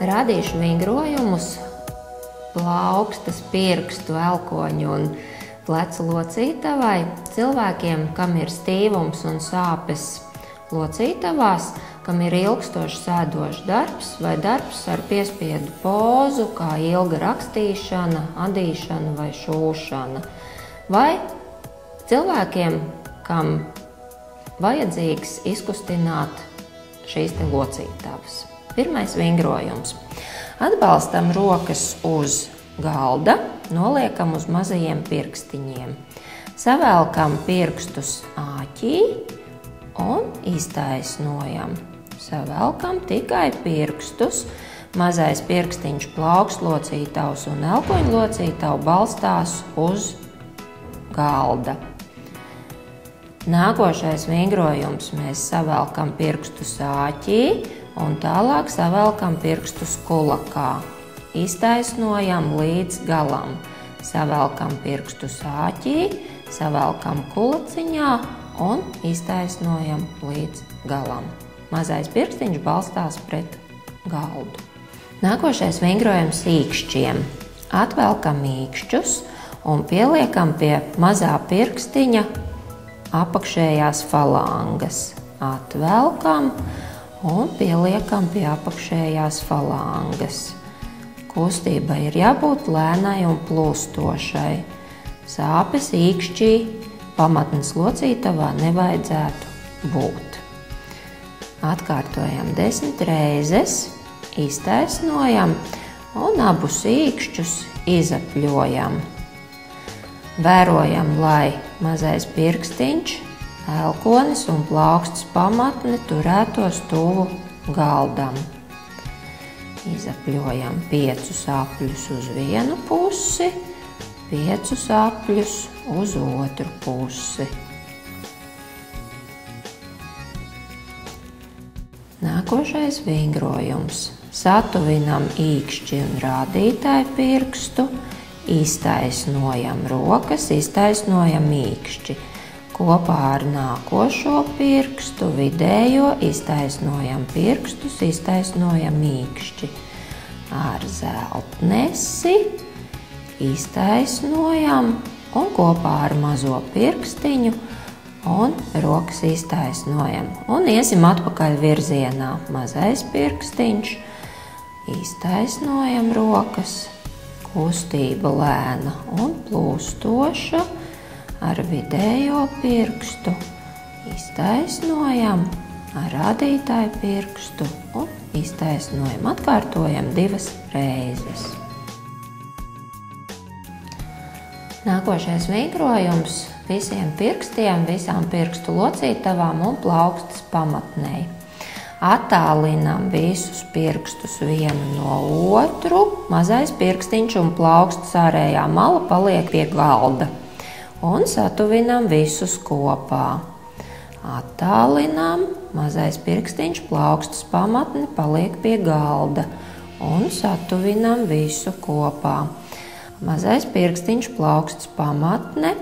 Radīšu vingrojumus plaukstas, pirkstu, elkoņu un plecu locītavai cilvēkiem, kam ir stīvums un sāpes locītavās, kam ir ilgstošs sēdošs darbs vai darbs ar piespiedu pozu, kā ilga rakstīšana, adīšana vai šūšana. Vai cilvēkiem, kam vajadzīgs izkustināt šīs te locītavas. Pirmais vingrojums. Atbalstam rokas uz galda, noliekam uz mazajiem pirkstiņiem. Savelkam pirkstus āķī un iztaisnojam. Savelkam tikai pirkstus. Mazais pirkstiņš plaukslocītavs un elkoņlocītava balstās uz galda. Nākošais vingrojums mēs savelkam pirkstus āķī un tālāk savelkam pirkstus kulakā. Iztaisnojam līdz galam. Savelkam pirkstus āķī, savelkam kulaciņā un iztaisnojam līdz galam. Mazais pirkstiņš balstās pret galdu. Nākošais vingrojums īkšķiem. Atvelkam īkšķus un pieliekam pie mazā pirkstiņa apakšējās falangas. Atvelkam un pieliekam pie apakšējās falangas. Kustība ir jābūt lēnai un plūstošai. Sāpes īkšķī pamatnes locītavā nevajadzētu būt. Atkārtojam 10 reizes, iztaisnojam un abus īkšķus izapļojam. Vērojam, lai mazais pirkstiņš, elkonis un plaukstas pamatne turētos tuvu galdam. Izapļojam 5 apļus uz vienu pusi, 5 apļus uz otru pusi. Nākošais vingrojums. Satuvinam īkšķi un rādītāju pirkstu, iztaisnojam rokas, iztaisnojam īkšķi. Kopā ar nākošo pirkstu, vidējo, iztaisnojam pirkstus, iztaisnojam īkšķi. Ar zeltnesi iztaisnojam un kopā ar mazo pirkstiņu un rokas iztaisnojam. Un iesim atpakaļ virzienā. Mazais pirkstiņš, iztaisnojam rokas, kustība lēna un plūstoša. Ar vidējo pirkstu iztaisnojam, ar rādītāju pirkstu un iztaisnojam. Atkārtojam 2 reizes. Nākošais vingrojums visiem pirkstiem, visām pirkstu locītavām un plaukstas pamatnei. Attālinam visus pirkstus vienu no otru. Mazais pirkstiņš un plaukstas ārējā mala paliek pie galda. Un satuvinam visus kopā. Attālinam, mazais pirkstiņš, plaukstas pamatne paliek pie galda. Un satuvinam visu kopā. Mazais pirkstiņš, plaukstas pamatne,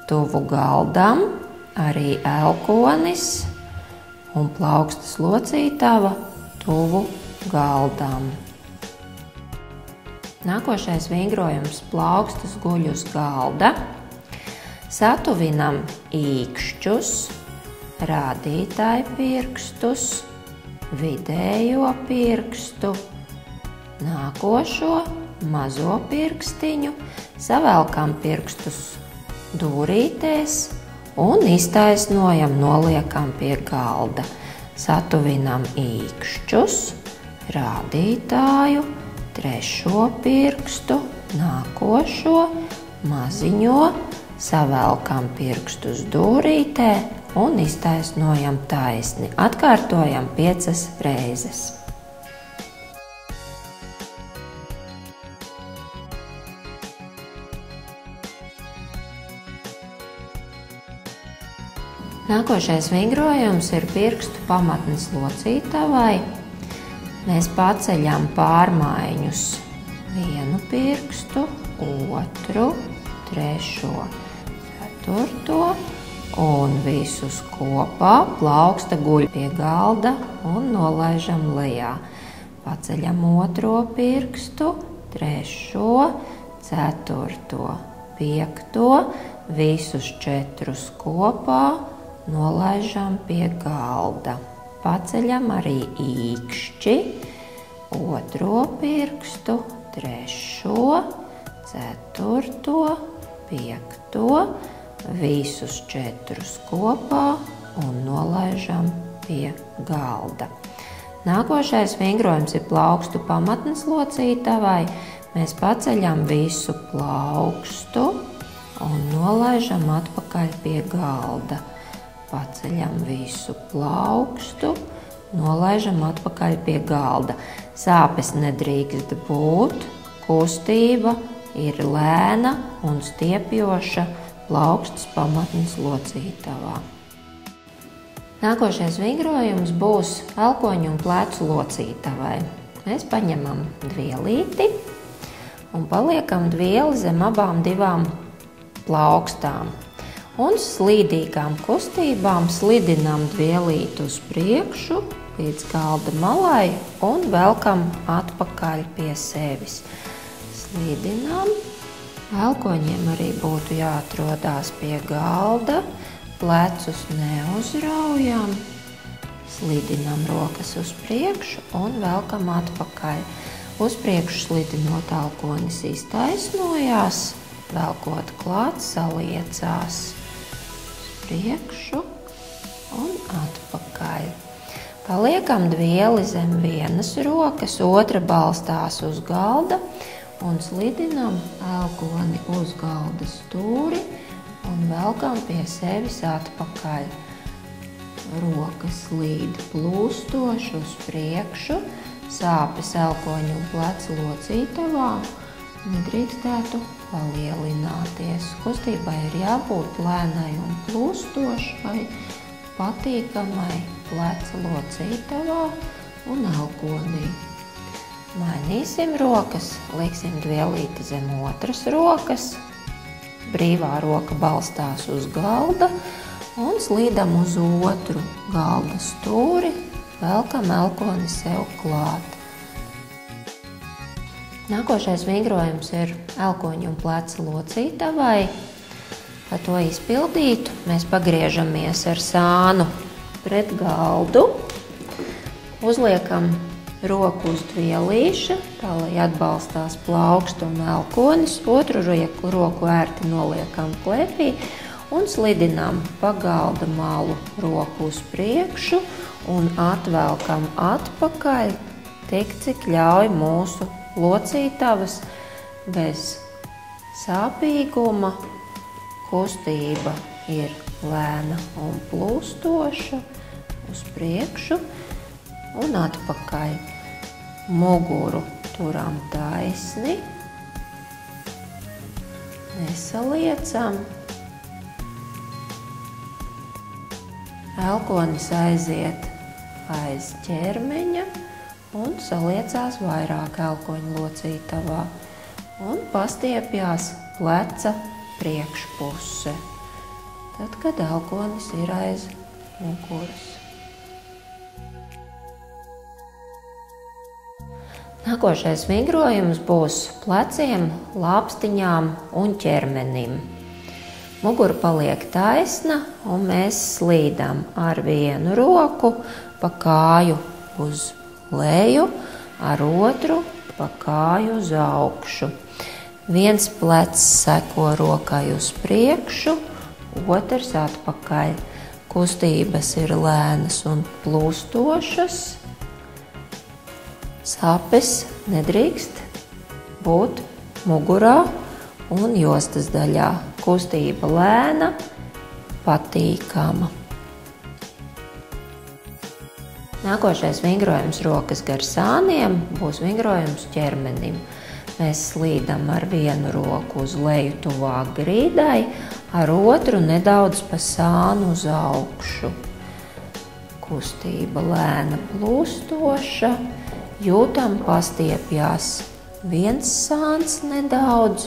tuvu galdam, arī elkonis un plaukstas locītava tuvu galdam. Nākošais vingrojums. Plaukstas guļ uz galda. Satuvinam īkšķus, rādītāju pirkstus, vidējo pirkstu, nākošo mazo pirkstiņu, savelkam pirkstus dūrītēs un iztaisnojam, noliekam pie galda. Satuvinam īkšķus, rādītāju, trešo pirkstu, nākošo, maziņo, savelkam pirkstus dūrītē un iztaisnojam taisni. Atkārtojam 5 reizes. Nākošais vingrojums ir pirkstu pamatnes locītavai. Mēs paceļam pārmaiņus vienu pirkstu, otru, trešo, ceturto un visus kopā. Plauksta guļ pie galda un nolaižam lejā. paceļam otro pirkstu, trešo, ceturto, piekto, visus 4 kopā nolaižam pie galda. Paceļam arī īkšķi, otro pirkstu, trešo, ceturto, piekto, visus 4 kopā un nolaižam pie galda. Nākošais vingrojums ir plaukstu pamatnes locītavai. Mēs paceļam visu plaukstu un nolaižam atpakaļ pie galda. Paceļam visu plaukstu, nolaižam atpakaļ pie galda. Sāpes nedrīkst būt, kustība ir lēna un stiepjoša plaukstas pamatnes locītavā. Nākošais vingrojums būs elkoņu un plecu locītavai. Mēs paņemam dvielīti un paliekam dvieli zem abām divām plaukstām. Un slīdīgām kustībām slidinām dvielīti uz priekšu līdz galda malai un velkam atpakaļ pie sevis. Slidinām. Elkoņiem arī būtu jāatrodās pie galda. Plecus neuzraujam, slidinam rokas uz priekšu un velkam atpakaļ. Uz priekšu slidinot elkonis iztaisnojās, velkot klāt saliecās. Uz priekšu un atpakaļ. Paliekam dvieli zem vienas rokas, otra balstās uz galda un slidinam elkoni uz galda stūri un velkam pie sevis atpakaļ. Rokas slīd plūstoši uz priekšu, sāpes elkoņu un plecu locītavā nedrīkstētu palielināties. Kustībai ir jābūt lēnai un plūstošai, patīkamai pleca locītavā un elkonī. Mainīsim rokas, liksim dvielīti zem otras rokas. Brīvā roka balstās uz galda un slīdam uz otru galda stūri, velkam elkoni sev klāt. Nākošais vingrojums ir elkoņu un pleca locītavai. Lai to izpildītu, mēs pagriežamies ar sānu pret galdu, uzliekam roku uz dvielīša, tā lai atbalstās plauksta un elkonis, otru roku ērti noliekam klēpī un slidinām pa galda malu roku uz priekšu un atvelkam atpakaļ tik, cik ļauj mūsu locītavas bez sāpīguma. Kustība ir lēna un plūstoša uz priekšu un atpakaļ. Muguru turam taisni, nesaliecam. Elkonis aiziet aiz ķermeņa un saliecās vairāk elkoņu locītavā un pastiepjās pleca priekšpuse, tad, kad elkonis ir aiz muguras. Nākošais vingrojums būs pleciem, lāpstiņām un ķermenim. Mugura paliek taisna un mēs slīdam ar vienu roku pa kāju uz leju, ar otru pa kāju uz augšu. Viens plecs seko rokai uz priekšu, otrs atpakaļ. Kustības ir lēnas un plūstošas. Sāpes nedrīkst būt mugurā un jostas daļā. Kustība lēna, patīkama. Nākošais vingrojums rokas gar sāniem būs vingrojums ķermenim. Mēs slīdam ar vienu roku uz leju tuvāk grīdai, ar otru nedaudz pa sānu uz augšu. Kustība lēna, plūstoša. Jūtam pastiepjās viens sāns nedaudz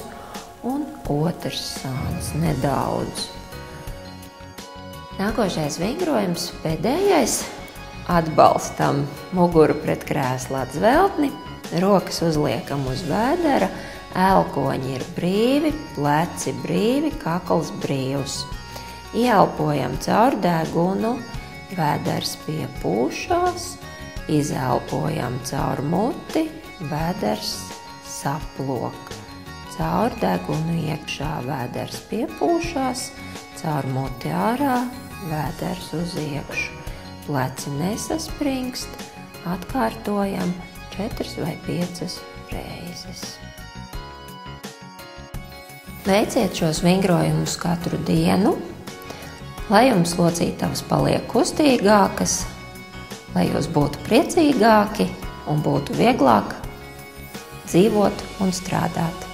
un otrs sāns nedaudz. Nākošais vingrojums, pēdējais, atbalstam muguru pret krēsla atzveltni, rokas uzliekam uz vēdera, elkoņi ir brīvi, pleci brīvi, kakls brīvs. Ieelpojam caur degunu, vēders piepūšās, izelpojam caur muti, vēders saplok. Caur degunu iekšā vēders piepūšās, caur muti ārā, vēders uz iekšu. Pleci nesaspringst, atkārtojam 4 vai 5 reizes. Veiciet šos vingrojumus katru dienu, lai jums locītavas paliek kustīgākas, lai jūs būtu priecīgāki un būtu vieglāk dzīvot un strādāt.